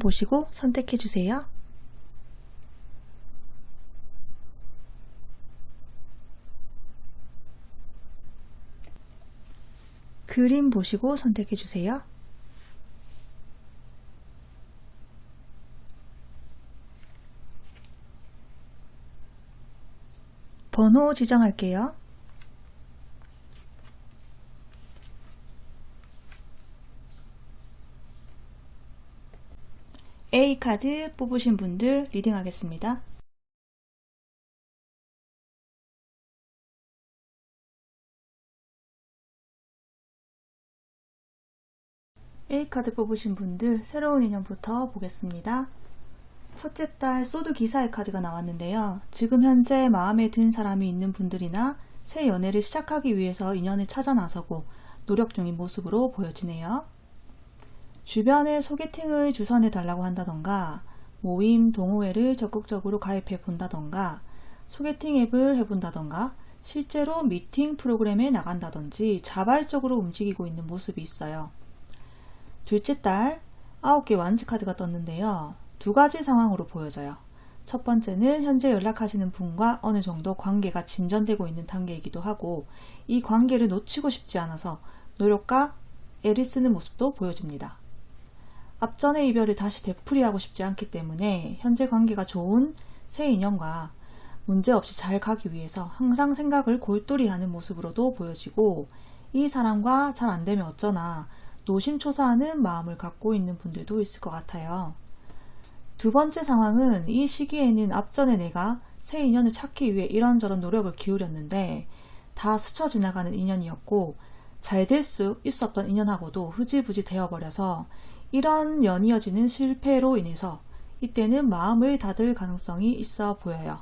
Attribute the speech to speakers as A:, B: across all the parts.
A: 보시고 선택해 주세요. 그림 보시고 선택해 주세요. 번호 지정할게요. A카드 뽑으신 분들 리딩하겠습니다. A카드 뽑으신 분들 새로운 인연부터 보겠습니다. 첫째 달 소드 기사의 카드가 나왔는데요. 지금 현재 마음에 든 사람이 있는 분들이나 새 연애를 시작하기 위해서 인연을 찾아 나서고 노력 중인 모습으로 보여지네요. 주변에 소개팅을 주선해 달라고 한다던가 모임, 동호회를 적극적으로 가입해 본다던가 소개팅 앱을 해본다던가 실제로 미팅 프로그램에 나간다든지 자발적으로 움직이고 있는 모습이 있어요. 둘째 달 9개 완즈 카드가 떴는데요. 두 가지 상황으로 보여져요. 첫 번째는 현재 연락하시는 분과 어느 정도 관계가 진전되고 있는 단계이기도 하고 이 관계를 놓치고 싶지 않아서 노력과 애를 쓰는 모습도 보여집니다. 앞전의 이별을 다시 되풀이하고 싶지 않기 때문에 현재 관계가 좋은 새 인연과 문제없이 잘 가기 위해서 항상 생각을 골똘히 하는 모습으로도 보여지고 이 사람과 잘 안되면 어쩌나 노심초사하는 마음을 갖고 있는 분들도 있을 것 같아요. 두 번째 상황은 이 시기에는 앞전에 내가 새 인연을 찾기 위해 이런저런 노력을 기울였는데 다 스쳐 지나가는 인연이었고 잘 될 수 있었던 인연하고도 흐지부지 되어버려서 이런 연이어지는 실패로 인해서 이때는 마음을 닫을 가능성이 있어 보여요.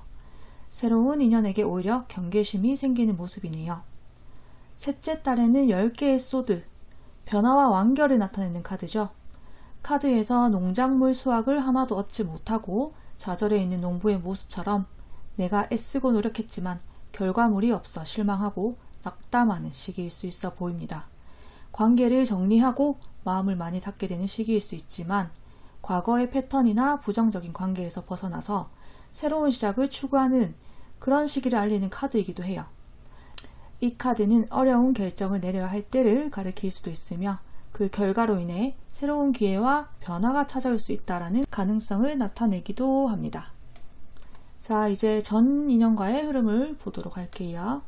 A: 새로운 인연에게 오히려 경계심이 생기는 모습이네요. 셋째 달에는 10개의 소드, 변화와 완결을 나타내는 카드죠. 카드에서 농작물 수확을 하나도 얻지 못하고 좌절해 있는 농부의 모습처럼 내가 애쓰고 노력했지만 결과물이 없어 실망하고 낙담하는 시기일 수 있어 보입니다. 관계를 정리하고 마음을 많이 닫게 되는 시기일 수 있지만 과거의 패턴이나 부정적인 관계에서 벗어나서 새로운 시작을 추구하는 그런 시기를 알리는 카드이기도 해요. 이 카드는 어려운 결정을 내려야 할 때를 가리킬 수도 있으며 그 결과로 인해 새로운 기회와 변화가 찾아올 수 있다는 가능성을 나타내기도 합니다. 자, 이제 전 인연과의 흐름을 보도록 할게요.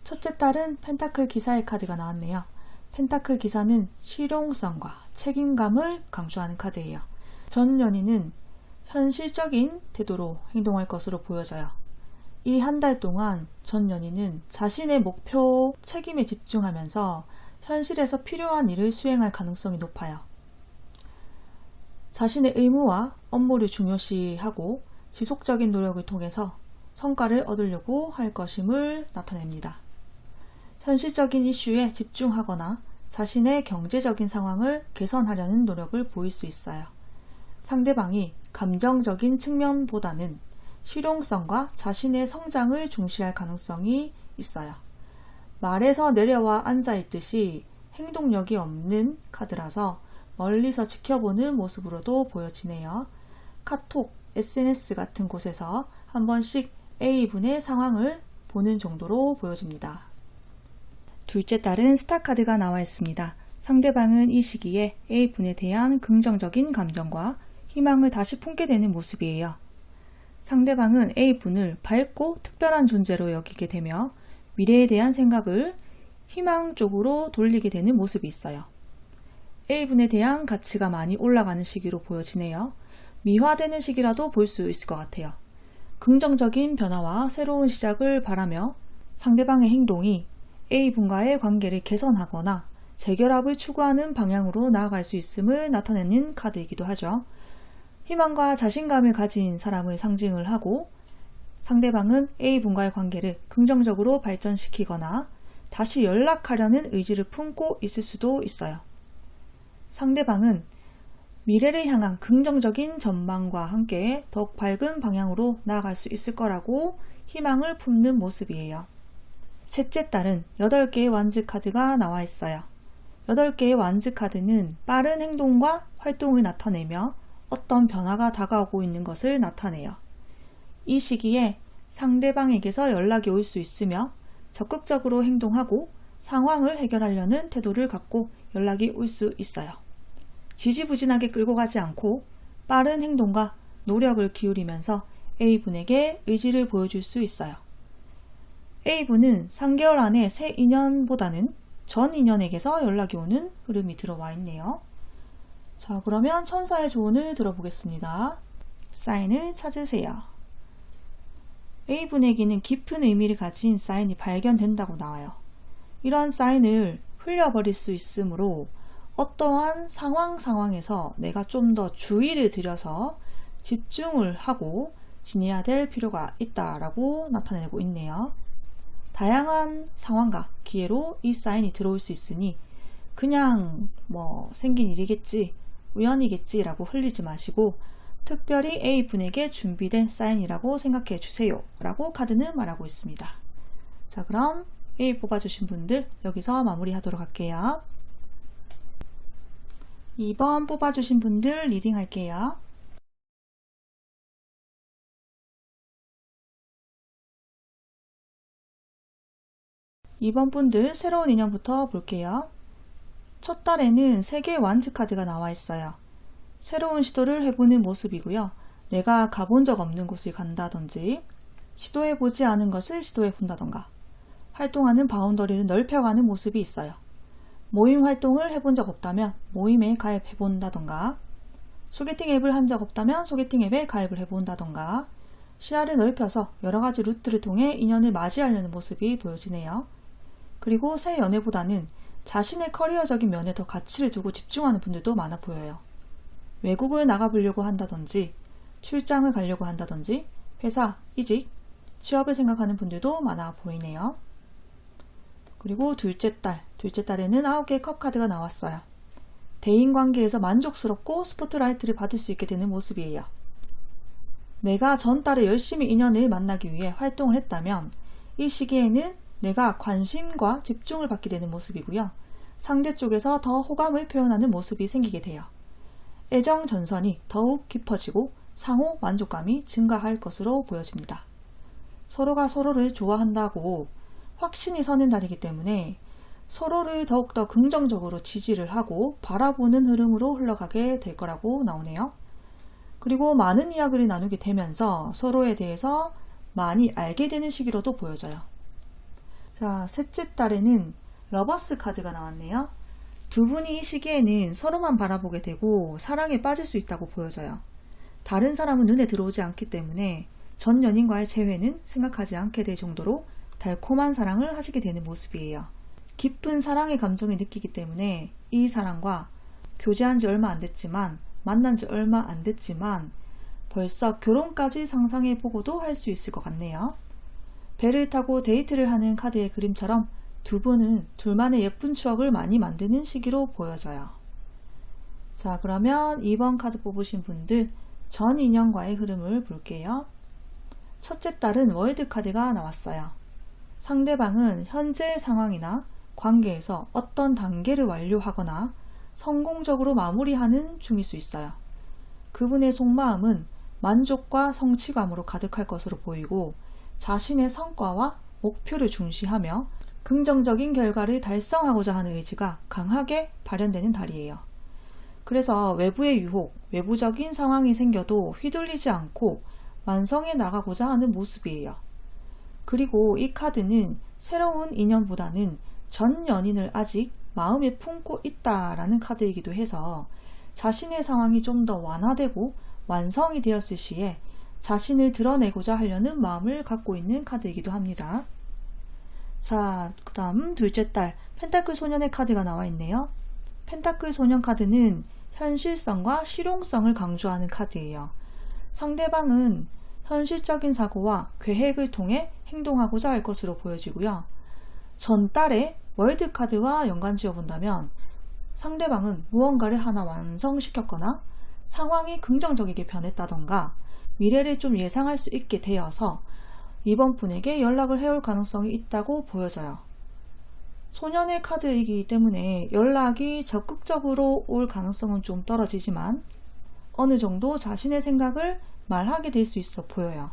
A: 첫째 달은 펜타클 기사의 카드가 나왔네요. 펜타클 기사는 실용성과 책임감을 강조하는 카드예요. 전 연인은 현실적인 태도로 행동할 것으로 보여져요. 이 한 달 동안 전 연인은 자신의 목표, 책임에 집중하면서 현실에서 필요한 일을 수행할 가능성이 높아요. 자신의 의무와 업무를 중요시하고 지속적인 노력을 통해서 성과를 얻으려고 할 것임을 나타냅니다. 현실적인 이슈에 집중하거나 자신의 경제적인 상황을 개선하려는 노력을 보일 수 있어요. 상대방이 감정적인 측면보다는 실용성과 자신의 성장을 중시할 가능성이 있어요. 말에서 내려와 앉아있듯이 행동력이 없는 카드라서 멀리서 지켜보는 모습으로도 보여지네요. 카톡, SNS 같은 곳에서 한 번씩 A분의 상황을 보는 정도로 보여집니다. 둘째 달은 스타 카드가 나와 있습니다. 상대방은 이 시기에 A분에 대한 긍정적인 감정과 희망을 다시 품게 되는 모습이에요. 상대방은 A분을 밝고 특별한 존재로 여기게 되며 미래에 대한 생각을 희망 쪽으로 돌리게 되는 모습이 있어요. A분에 대한 가치가 많이 올라가는 시기로 보여지네요. 미화되는 시기라도 볼 수 있을 것 같아요. 긍정적인 변화와 새로운 시작을 바라며 상대방의 행동이 A분과의 관계를 개선하거나 재결합을 추구하는 방향으로 나아갈 수 있음을 나타내는 카드이기도 하죠. 희망과 자신감을 가진 사람을 상징을 하고 상대방은 A분과의 관계를 긍정적으로 발전시키거나 다시 연락하려는 의지를 품고 있을 수도 있어요. 상대방은 미래를 향한 긍정적인 전망과 함께 더욱 밝은 방향으로 나아갈 수 있을 거라고 희망을 품는 모습이에요. 셋째 달은 8개의 완즈 카드가 나와 있어요. 8개의 완즈 카드는 빠른 행동과 활동을 나타내며 어떤 변화가 다가오고 있는 것을 나타내요. 이 시기에 상대방에게서 연락이 올 수 있으며 적극적으로 행동하고 상황을 해결하려는 태도를 갖고 연락이 올 수 있어요. 지지부진하게 끌고 가지 않고 빠른 행동과 노력을 기울이면서 A분에게 의지를 보여줄 수 있어요. A분은 3개월 안에 새 인연보다는 전 인연에게서 연락이 오는 흐름이 들어와 있네요. 자, 그러면 천사의 조언을 들어보겠습니다. 사인을 찾으세요. A분에게는 깊은 의미를 가진 사인이 발견된다고 나와요. 이러한 사인을 흘려버릴 수 있으므로 어떠한 상황에서 내가 좀 더 주의를 들여서 집중을 하고 지내야 될 필요가 있다라고 나타내고 있네요. 다양한 상황과 기회로 이 사인이 들어올 수 있으니 그냥 생긴 일이겠지, 우연이겠지 라고 흘리지 마시고 특별히 A분에게 준비된 사인이라고 생각해 주세요 라고 카드는 말하고 있습니다. 자, 그럼 A 뽑아주신 분들 여기서 마무리하도록 할게요. 2번 뽑아주신 분들 리딩 할게요. 2번 분들 새로운 인연부터 볼게요. 첫 달에는 3개의 완즈 카드가 나와 있어요. 새로운 시도를 해보는 모습이고요. 내가 가본 적 없는 곳을 간다든지 시도해보지 않은 것을 시도해본다던가 활동하는 바운더리를 넓혀가는 모습이 있어요. 모임 활동을 해본 적 없다면 모임에 가입해본다던가 소개팅 앱을 한 적 없다면 소개팅 앱에 가입을 해본다던가 시야를 넓혀서 여러가지 루트를 통해 인연을 맞이하려는 모습이 보여지네요. 그리고 새 연애보다는 자신의 커리어적인 면에 더 가치를 두고 집중하는 분들도 많아 보여요. 외국을 나가보려고 한다든지 출장을 가려고 한다든지 회사, 이직, 취업을 생각하는 분들도 많아 보이네요. 그리고 둘째 달에는 9개의 컵 카드가 나왔어요. 대인관계에서 만족스럽고 스포트라이트를 받을 수 있게 되는 모습이에요. 내가 전달에 열심히 인연을 만나기 위해 활동을 했다면 이 시기에는 내가 관심과 집중을 받게 되는 모습이고요. 상대 쪽에서 더 호감을 표현하는 모습이 생기게 돼요. 애정 전선이 더욱 깊어지고 상호 만족감이 증가할 것으로 보여집니다. 서로가 서로를 좋아한다고 확신이 서는 달이기 때문에 서로를 더욱더 긍정적으로 지지를 하고 바라보는 흐름으로 흘러가게 될 거라고 나오네요. 그리고 많은 이야기를 나누게 되면서 서로에 대해서 많이 알게 되는 시기로도 보여져요. 자, 셋째 달에는 러버스 카드가 나왔네요. 두 분이 이 시기에는 서로만 바라보게 되고 사랑에 빠질 수 있다고 보여져요. 다른 사람은 눈에 들어오지 않기 때문에 전 연인과의 재회는 생각하지 않게 될 정도로 달콤한 사랑을 하시게 되는 모습이에요. 깊은 사랑의 감정을 느끼기 때문에 이 사람과 교제한 지 얼마 안 됐지만 만난 지 얼마 안 됐지만 벌써 결혼까지 상상해 보고도 할 수 있을 것 같네요. 배를 타고 데이트를 하는 카드의 그림처럼 두 분은 둘만의 예쁜 추억을 많이 만드는 시기로 보여져요. 자, 그러면 2번 카드 뽑으신 분들 전 인연과의 흐름을 볼게요. 첫째 달은 월드 카드가 나왔어요. 상대방은 현재 상황이나 관계에서 어떤 단계를 완료하거나 성공적으로 마무리하는 중일 수 있어요. 그분의 속마음은 만족과 성취감으로 가득할 것으로 보이고 자신의 성과와 목표를 중시하며 긍정적인 결과를 달성하고자 하는 의지가 강하게 발현되는 달이에요. 그래서 외부의 유혹, 외부적인 상황이 생겨도 휘둘리지 않고 완성해 나가고자 하는 모습이에요. 그리고 이 카드는 새로운 인연보다는 전 연인을 아직 마음에 품고 있다라는 카드이기도 해서 자신의 상황이 좀 더 완화되고 완성이 되었을 시에 자신을 드러내고자 하려는 마음을 갖고 있는 카드이기도 합니다. 자, 그 다음 둘째 달 펜타클 소년의 카드가 나와 있네요. 펜타클 소년 카드는 현실성과 실용성을 강조하는 카드예요. 상대방은 현실적인 사고와 계획을 통해 행동하고자 할 것으로 보여지고요. 전달에 월드 카드와 연관지어 본다면 상대방은 무언가를 하나 완성시켰거나 상황이 긍정적이게 변했다던가 미래를 좀 예상할 수 있게 되어서 이번 분에게 연락을 해올 가능성이 있다고 보여져요. 소년의 카드이기 때문에 연락이 적극적으로 올 가능성은 좀 떨어지지만 어느 정도 자신의 생각을 말하게 될 수 있어 보여요.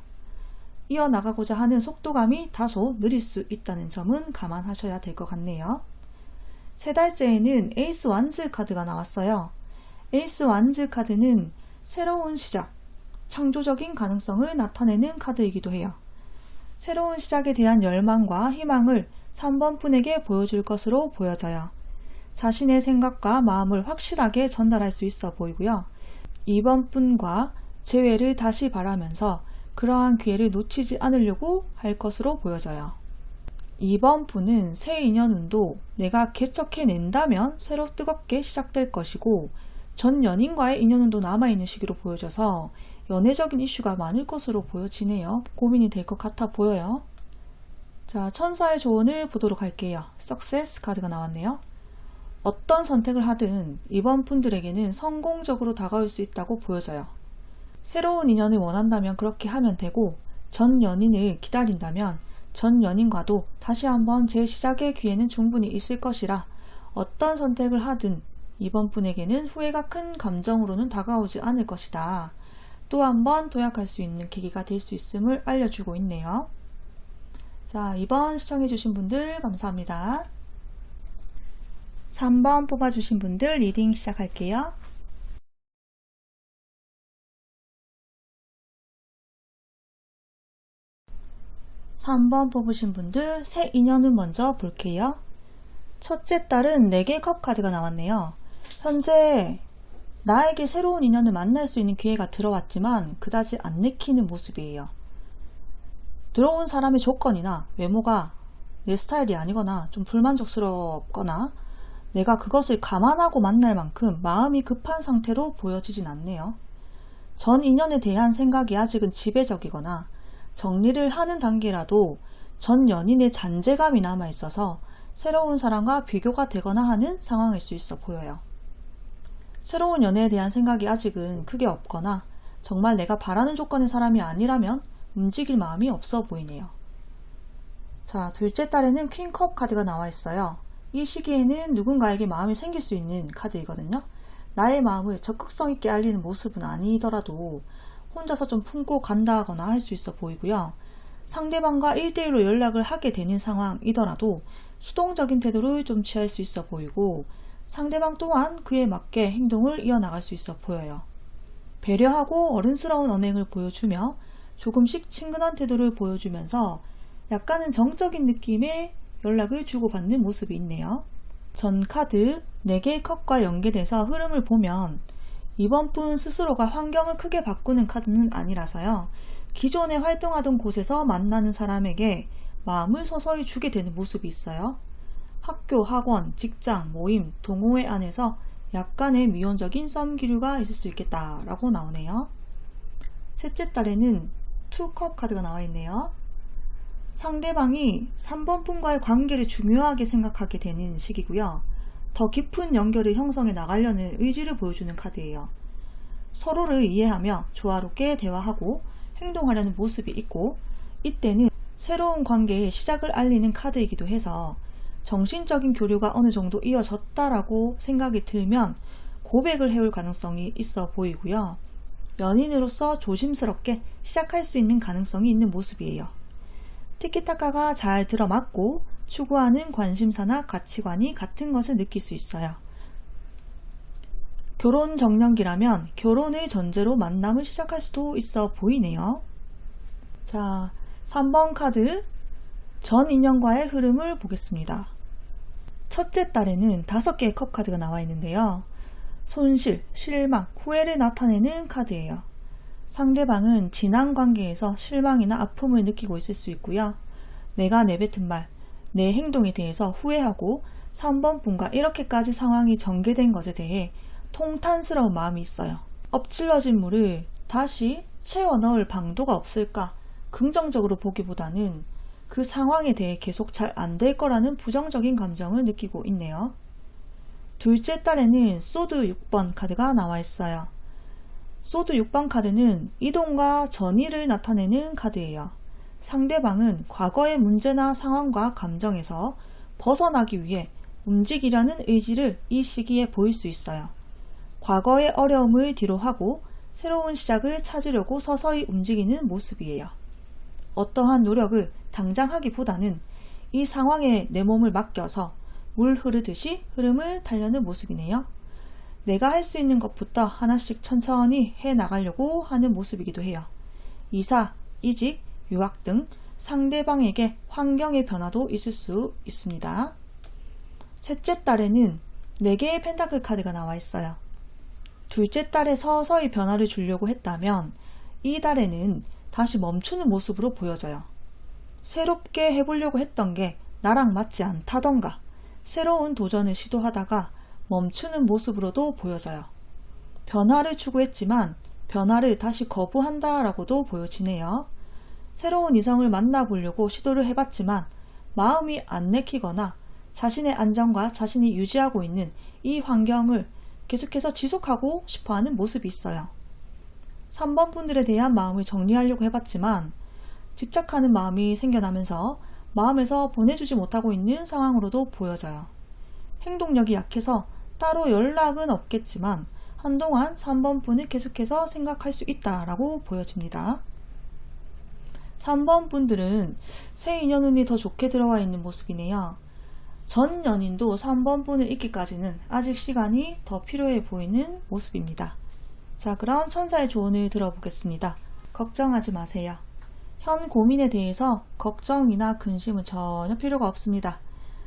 A: 이어나가고자 하는 속도감이 다소 느릴 수 있다는 점은 감안하셔야 될 것 같네요. 세 달째에는 에이스 완즈 카드가 나왔어요. 에이스 완즈 카드는 새로운 시작, 창조적인 가능성을 나타내는 카드이기도 해요. 새로운 시작에 대한 열망과 희망을 3번 분에게 보여줄 것으로 보여져요. 자신의 생각과 마음을 확실하게 전달할 수 있어 보이고요. 2번 분과 재회를 다시 바라면서 그러한 기회를 놓치지 않으려고 할 것으로 보여져요. 2번 분은 새 인연운도 내가 개척해낸다면 새로 뜨겁게 시작될 것이고, 전 연인과의 인연운도 남아있는 시기로 보여져서 연애적인 이슈가 많을 것으로 보여지네요. 고민이 될 것 같아 보여요. 자, 천사의 조언을 보도록 할게요. 석세스 카드가 나왔네요. 어떤 선택을 하든 이번 분들에게는 성공적으로 다가올 수 있다고 보여져요. 새로운 인연을 원한다면 그렇게 하면 되고, 전 연인을 기다린다면 전 연인과도 다시 한번 재시작의 기회는 충분히 있을 것이라, 어떤 선택을 하든 이번 분에게는 후회가 큰 감정으로는 다가오지 않을 것이다. 또 한번 도약할 수 있는 계기가 될 수 있음을 알려주고 있네요. 자, 2번 시청해주신 분들 감사합니다. 3번 뽑아주신 분들 리딩 시작할게요. (3번) 뽑으신 분들 새 인연을 먼저 볼게요. 첫째 딸은 4개의 컵 카드가 나왔네요. 현재 나에게 새로운 인연을 만날 수 있는 기회가 들어왔지만 그다지 안 내키는 모습이에요. 들어온 사람의 조건이나 외모가 내 스타일이 아니거나 좀 불만족스럽거나 내가 그것을 감안하고 만날 만큼 마음이 급한 상태로 보여지진 않네요. 전 인연에 대한 생각이 아직은 지배적이거나 정리를 하는 단계라도 전 연인의 잔재감이 남아있어서 새로운 사람과 비교가 되거나 하는 상황일 수 있어 보여요. 새로운 연애에 대한 생각이 아직은 크게 없거나 정말 내가 바라는 조건의 사람이 아니라면 움직일 마음이 없어 보이네요. 자, 둘째 딸에는 퀸컵 카드가 나와 있어요. 이 시기에는 누군가에게 마음이 생길 수 있는 카드이거든요. 나의 마음을 적극성 있게 알리는 모습은 아니더라도 혼자서 좀 품고 간다거나 할 수 있어 보이고요. 상대방과 1대1로 연락을 하게 되는 상황이더라도 수동적인 태도를 좀 취할 수 있어 보이고, 상대방 또한 그에 맞게 행동을 이어나갈 수 있어 보여요. 배려하고 어른스러운 언행을 보여주며 조금씩 친근한 태도를 보여주면서 약간은 정적인 느낌의 연락을 주고받는 모습이 있네요. 전 카드 4개의 컵과 연계돼서 흐름을 보면 이번 분 스스로가 환경을 크게 바꾸는 카드는 아니라서요. 기존에 활동하던 곳에서 만나는 사람에게 마음을 서서히 주게 되는 모습이 있어요. 학교, 학원, 직장, 모임, 동호회 안에서 약간의 미온적인 썸 기류가 있을 수 있겠다라고 나오네요. 셋째 딸에는 투컵 카드가 나와 있네요. 상대방이 3번 분과의 관계를 중요하게 생각하게 되는 시기고요. 더 깊은 연결을 형성해 나가려는 의지를 보여주는 카드예요. 서로를 이해하며 조화롭게 대화하고 행동하려는 모습이 있고, 이때는 새로운 관계의 시작을 알리는 카드이기도 해서 정신적인 교류가 어느 정도 이어졌다라고 생각이 들면 고백을 해올 가능성이 있어 보이고요. 연인으로서 조심스럽게 시작할 수 있는 가능성이 있는 모습이에요. 티키타카가 잘 들어맞고 추구하는 관심사나 가치관이 같은 것을 느낄 수 있어요. 결혼 정년기라면 결혼을 전제로 만남을 시작할 수도 있어 보이네요. 자, 3번 카드 전 인연과의 흐름을 보겠습니다. 첫째 딸에는 5개의 컵 카드가 나와 있는데요. 손실, 실망, 후회를 나타내는 카드예요. 상대방은 지난 관계에서 실망이나 아픔을 느끼고 있을 수 있고요. 내가 내뱉은 말, 내 행동에 대해서 후회하고 3번 분과 이렇게까지 상황이 전개된 것에 대해 통탄스러운 마음이 있어요. 엎질러진 물을 다시 채워 넣을 방도가 없을까? 긍정적으로 보기보다는 그 상황에 대해 계속 잘 안 될 거라는 부정적인 감정을 느끼고 있네요. 둘째 딸에는 소드 6번 카드가 나와 있어요. 소드 6번 카드는 이동과 전이를 나타내는 카드예요. 상대방은 과거의 문제나 상황과 감정에서 벗어나기 위해 움직이려는 의지를 이 시기에 보일 수 있어요. 과거의 어려움을 뒤로하고 새로운 시작을 찾으려고 서서히 움직이는 모습이에요. 어떠한 노력을 당장 하기보다는 이 상황에 내 몸을 맡겨서 물 흐르듯이 흐름을 타려는 모습이네요. 내가 할 수 있는 것부터 하나씩 천천히 해 나가려고 하는 모습이기도 해요. 이사, 이직, 유학 등 상대방에게 환경의 변화도 있을 수 있습니다. 셋째 달에는 4개의 펜타클 카드가 나와 있어요. 둘째 달에 서서히 변화를 주려고 했다면 이 달에는 다시 멈추는 모습으로 보여져요. 새롭게 해보려고 했던 게 나랑 맞지 않다던가 새로운 도전을 시도하다가 멈추는 모습으로도 보여져요. 변화를 추구했지만 변화를 다시 거부한다라고도 보여지네요. 새로운 이성을 만나보려고 시도를 해봤지만 마음이 안 내키거나 자신의 안정과 자신이 유지하고 있는 이 환경을 계속해서 지속하고 싶어하는 모습이 있어요. 3번 분들에 대한 마음을 정리하려고 해봤지만 집착하는 마음이 생겨나면서 마음에서 보내주지 못하고 있는 상황으로도 보여져요. 행동력이 약해서 따로 연락은 없겠지만 한동안 3번 분을 계속해서 생각할 수 있다라고 보여집니다. 3번 분들은 새 인연 운이 더 좋게 들어와 있는 모습이네요. 전 연인도 3번 분을 잊기까지는 아직 시간이 더 필요해 보이는 모습입니다. 자, 그럼 천사의 조언을 들어보겠습니다. 걱정하지 마세요. 현 고민에 대해서 걱정이나 근심은 전혀 필요가 없습니다.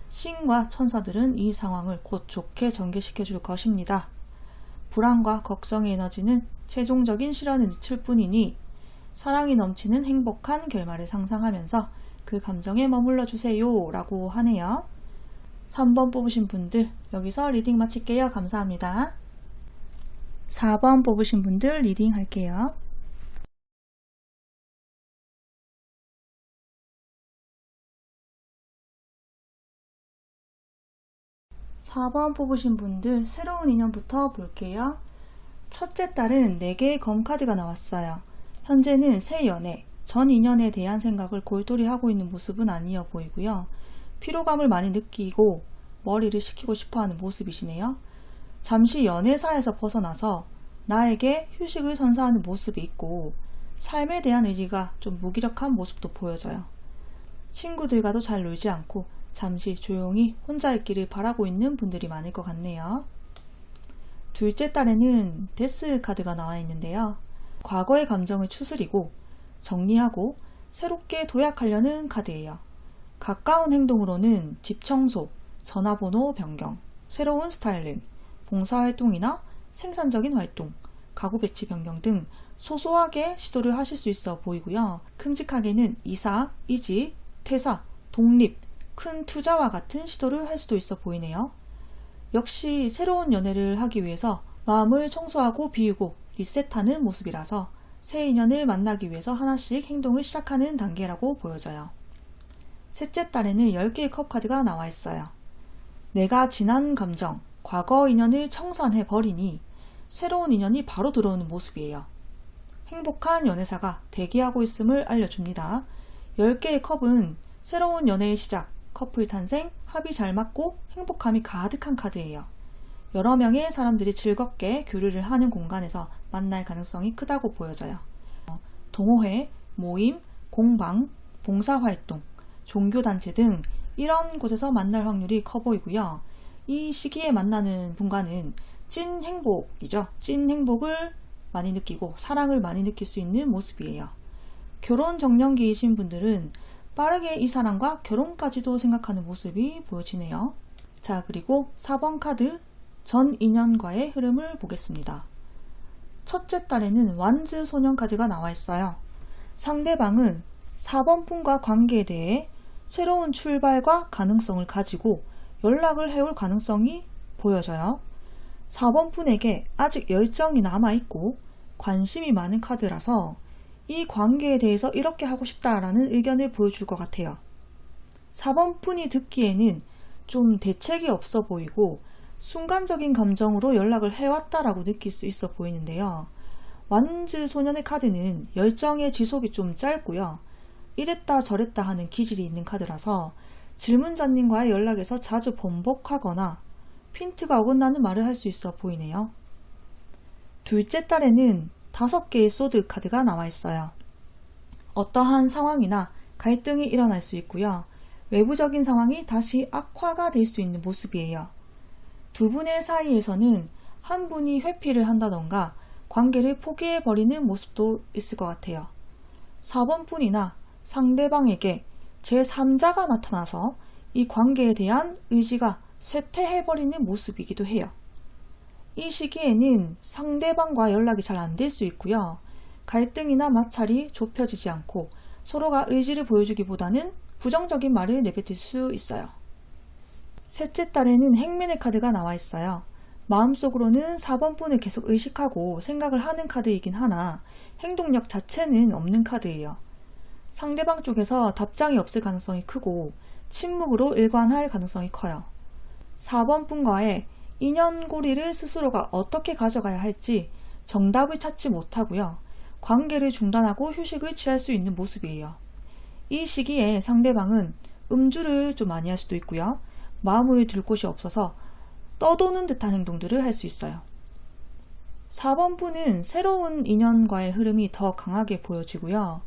A: 신과 천사들은 이 상황을 곧 좋게 전개시켜 줄 것입니다. 불안과 걱정의 에너지는 최종적인 실현을 늦출 뿐이니 사랑이 넘치는 행복한 결말을 상상하면서 그 감정에 머물러 주세요 라고 하네요. 3번 뽑으신 분들 여기서 리딩 마칠게요. 감사합니다. 4번 뽑으신 분들 리딩 할게요. 4번 뽑으신 분들 새로운 인연부터 볼게요. 첫째 달은 4개의 검 카드가 나왔어요. 현재는 새 연애, 전 인연에 대한 생각을 골똘히 하고 있는 모습은 아니어 보이고요. 피로감을 많이 느끼고 머리를 식히고 싶어하는 모습이시네요. 잠시 연애사에서 벗어나서 나에게 휴식을 선사하는 모습이 있고 삶에 대한 의지가 좀 무기력한 모습도 보여져요. 친구들과도 잘 놀지 않고 잠시 조용히 혼자 있기를 바라고 있는 분들이 많을 것 같네요. 둘째 달에는 데스 카드가 나와 있는데요. 과거의 감정을 추스리고 정리하고 새롭게 도약하려는 카드예요. 가까운 행동으로는 집 청소, 전화번호 변경, 새로운 스타일링, 봉사활동이나 생산적인 활동, 가구 배치 변경 등 소소하게 시도를 하실 수 있어 보이고요. 큼직하게는 이사, 이직, 퇴사, 독립, 큰 투자와 같은 시도를 할 수도 있어 보이네요. 역시 새로운 연애를 하기 위해서 마음을 청소하고 비우고 리셋하는 모습이라서 새 인연을 만나기 위해서 하나씩 행동을 시작하는 단계라고 보여져요. 셋째 달에는 10개의 컵 카드가 나와 있어요. 내가 지난 감정, 과거 인연을 청산해 버리니 새로운 인연이 바로 들어오는 모습이에요. 행복한 연애사가 대기하고 있음을 알려줍니다. 10개의 컵은 새로운 연애의 시작, 커플 탄생, 합이 잘 맞고 행복함이 가득한 카드예요. 여러 명의 사람들이 즐겁게 교류를 하는 공간에서 만날 가능성이 크다고 보여져요. 동호회, 모임, 공방, 봉사활동, 종교단체 등 이런 곳에서 만날 확률이 커 보이고요. 이 시기에 만나는 분과는 찐 행복이죠. 찐 행복을 많이 느끼고 사랑을 많이 느낄 수 있는 모습이에요. 결혼 정년기이신 분들은 빠르게 이 사람과 결혼까지도 생각하는 모습이 보여지네요. 자, 그리고 4번 카드 전 인연과의 흐름을 보겠습니다. 첫째 달에는 완즈 소년 카드가 나와 있어요. 상대방은 4번 분과 관계에 대해 새로운 출발과 가능성을 가지고 연락을 해올 가능성이 보여져요. 4번 분에게 아직 열정이 남아있고 관심이 많은 카드라서 이 관계에 대해서 이렇게 하고 싶다라는 의견을 보여줄 것 같아요. 4번 분이 듣기에는 좀 대책이 없어 보이고 순간적인 감정으로 연락을 해왔다라고 느낄 수 있어 보이는데요. 완즈 소년의 카드는 열정의 지속이 좀 짧고요. 이랬다 저랬다 하는 기질이 있는 카드라서 질문자님과의 연락에서 자주 번복하거나 핀트가 어긋나는 말을 할 수 있어 보이네요. 둘째 달에는 5개의 소드 카드가 나와 있어요. 어떠한 상황이나 갈등이 일어날 수 있고요. 외부적인 상황이 다시 악화가 될 수 있는 모습이에요. 두 분의 사이에서는 한 분이 회피를 한다던가 관계를 포기해버리는 모습도 있을 것 같아요. 4번 분이나 상대방에게 제3자가 나타나서 이 관계에 대한 의지가 쇠퇴해버리는 모습이기도 해요. 이 시기에는 상대방과 연락이 잘 안 될 수 있고요. 갈등이나 마찰이 좁혀지지 않고 서로가 의지를 보여주기보다는 부정적인 말을 내뱉을 수 있어요. 셋째 달에는 행맨의 카드가 나와 있어요. 마음속으로는 4번 분을 계속 의식하고 생각을 하는 카드이긴 하나 행동력 자체는 없는 카드예요. 상대방 쪽에서 답장이 없을 가능성이 크고 침묵으로 일관할 가능성이 커요. 4번 분과의 인연고리를 스스로가 어떻게 가져가야 할지 정답을 찾지 못하고요. 관계를 중단하고 휴식을 취할 수 있는 모습이에요. 이 시기에 상대방은 음주를 좀 많이 할 수도 있고요. 마음을 둘 곳이 없어서 떠도는 듯한 행동들을 할 수 있어요. 4번 분은 새로운 인연과의 흐름이 더 강하게 보여지고요.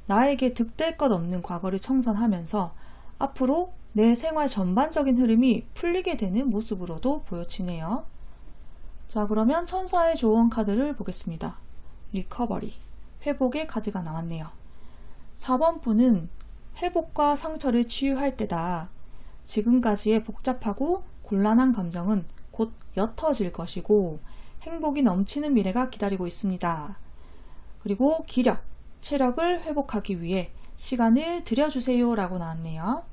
A: 나에게 득될 것 없는 과거를 청산하면서 앞으로 내 생활 전반적인 흐름이 풀리게 되는 모습으로도 보여지네요. 자, 그러면 천사의 조언 카드를 보겠습니다. 리커버리, 회복의 카드가 나왔네요. 4번 분은 회복과 상처를 치유할 때다. 지금까지의 복잡하고 곤란한 감정은 곧 옅어질 것이고 행복이 넘치는 미래가 기다리고 있습니다. 그리고 기력, 체력을 회복하기 위해 시간을 들여주세요 라고 나왔네요.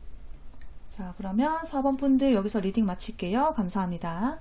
A: 자, 그러면 4번 분들 여기서 리딩 마칠게요. 감사합니다.